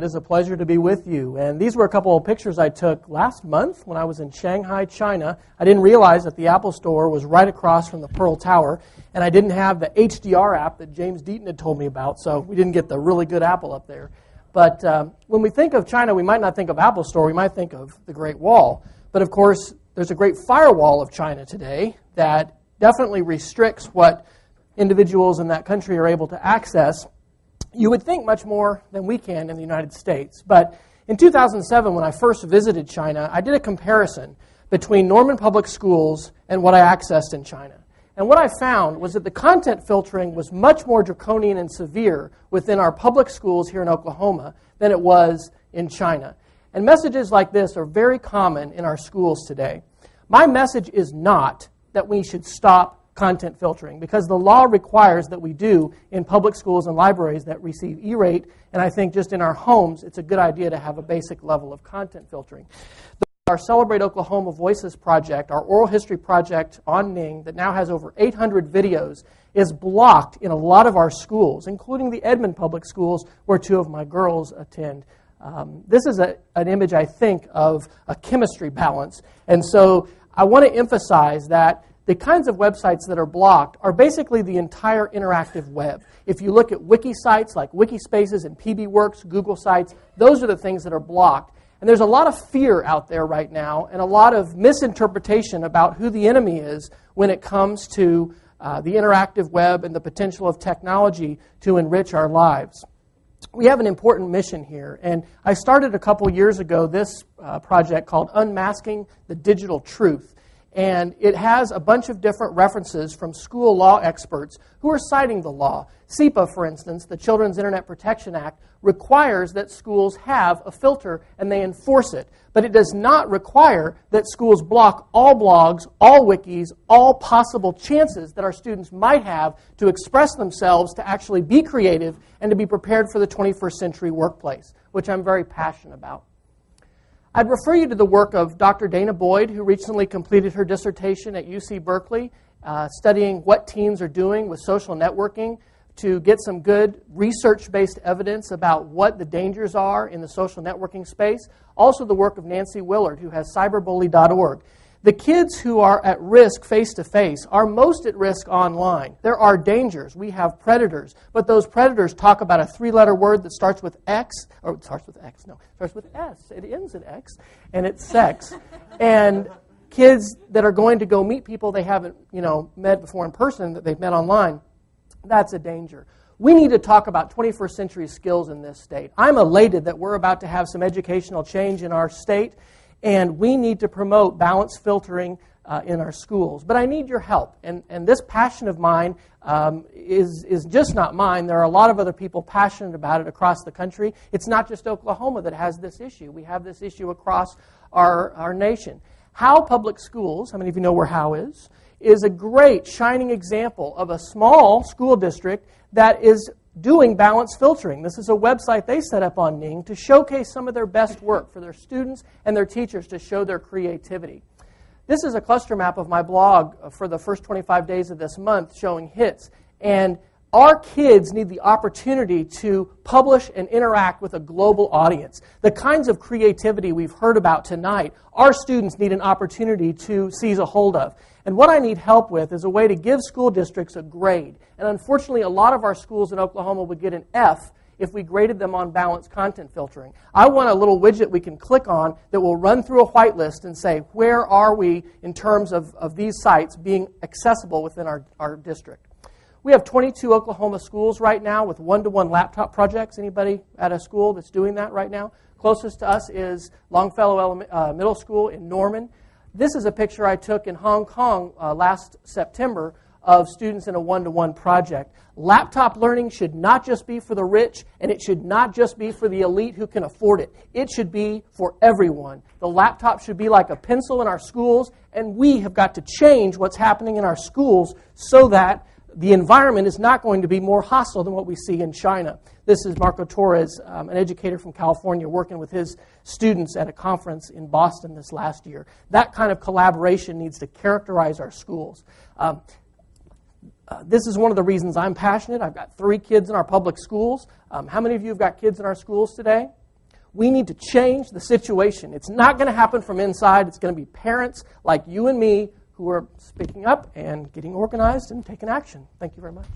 It is a pleasure to be with you. And these were a couple of pictures I took last month when I was in Shanghai, China. I didn't realize that the Apple Store was right across from the Pearl Tower, and I didn't have the HDR app that James Deaton had told me about, so we didn't get the really good Apple up there. But when we think of China, we might not think of Apple Store, we might think of the Great Wall. But of course, there's a great firewall of China today that definitely restricts what individuals in that country are able to access. You would think much more than we can in the United States. But in 2007, when I first visited China, I did a comparison between Norman Public Schools and what I accessed in China. And what I found was that the content filtering was much more draconian and severe within our public schools here in Oklahoma than it was in China. And messages like this are very common in our schools today. My message is not that we should stop content filtering, because the law requires that we do in public schools and libraries that receive E-rate, and I think just in our homes, it's a good idea to have a basic level of content filtering. Our Celebrate Oklahoma Voices project, our oral history project on Ning that now has over 800 videos, is blocked in a lot of our schools, including the Edmond Public Schools, where two of my girls attend. This is an image, I think, of a chemistry balance, and so I want to emphasize that the kinds of websites that are blocked are basically the entire interactive web. If you look at wiki sites like Wikispaces and PBWorks, Google Sites, those are the things that are blocked. And there's a lot of fear out there right now and a lot of misinterpretation about who the enemy is when it comes to the interactive web and the potential of technology to enrich our lives. We have an important mission here, and I started a couple years ago this project called Unmasking the Digital Truth. And it has a bunch of different references from school law experts who are citing the law. SIPA, for instance, the Children's Internet Protection Act, requires that schools have a filter and they enforce it. But it does not require that schools block all blogs, all wikis, all possible chances that our students might have to express themselves, to actually be creative, and to be prepared for the 21st century workplace, which I'm very passionate about. I'd refer you to the work of Dr. Dana Boyd, who recently completed her dissertation at UC Berkeley, studying what teens are doing with social networking to get some good research-based evidence about what the dangers are in the social networking space. Also the work of Nancy Willard, who has cyberbully.org. The kids who are at risk face-to-face are most at risk online. There are dangers. We have predators. But those predators talk about a three-letter word that starts with X, or it starts with X, no, it starts with S. It ends in X, and it's sex. And kids that are going to go meet people they haven't, met before in person, that they've met online, that's a danger. We need to talk about 21st century skills in this state. I'm elated that we're about to have some educational change in our state, and we need to promote balanced filtering in our schools. But I need your help. And this passion of mine is just not mine. There are a lot of other people passionate about it across the country. It's not just Oklahoma that has this issue. We have this issue across our nation. Howe Public Schools, how many of you know where Howe is a great shining example of a small school district that is doing balanced filtering. This is a website they set up on Ning to showcase some of their best work for their students and their teachers to show their creativity. This is a cluster map of my blog for the first 25 days of this month showing hits. And our kids need the opportunity to publish and interact with a global audience. The kinds of creativity we've heard about tonight, our students need an opportunity to seize a hold of. And what I need help with is a way to give school districts a grade. And unfortunately, a lot of our schools in Oklahoma would get an F if we graded them on balanced content filtering. I want a little widget we can click on that will run through a whitelist and say, where are we in terms of these sites being accessible within our district? We have 22 Oklahoma schools right now with one-to-one laptop projects. Anybody at a school that's doing that right now? Closest to us is Longfellow Middle School in Norman. This is a picture I took in Hong Kong last September of students in a one-to-one project. Laptop learning should not just be for the rich, and it should not just be for the elite who can afford it. It should be for everyone. The laptop should be like a pencil in our schools, and we have got to change what's happening in our schools so that the environment is not going to be more hostile than what we see in China. This is Marco Torres, an educator from California, working with his students at a conference in Boston this last year. That kind of collaboration needs to characterize our schools. This is one of the reasons I'm passionate. I've got 3 kids in our public schools. How many of you have got kids in our schools today? We need to change the situation. It's not going to happen from inside. It's going to be parents like you and me who are speaking up and getting organized and taking action. Thank you very much.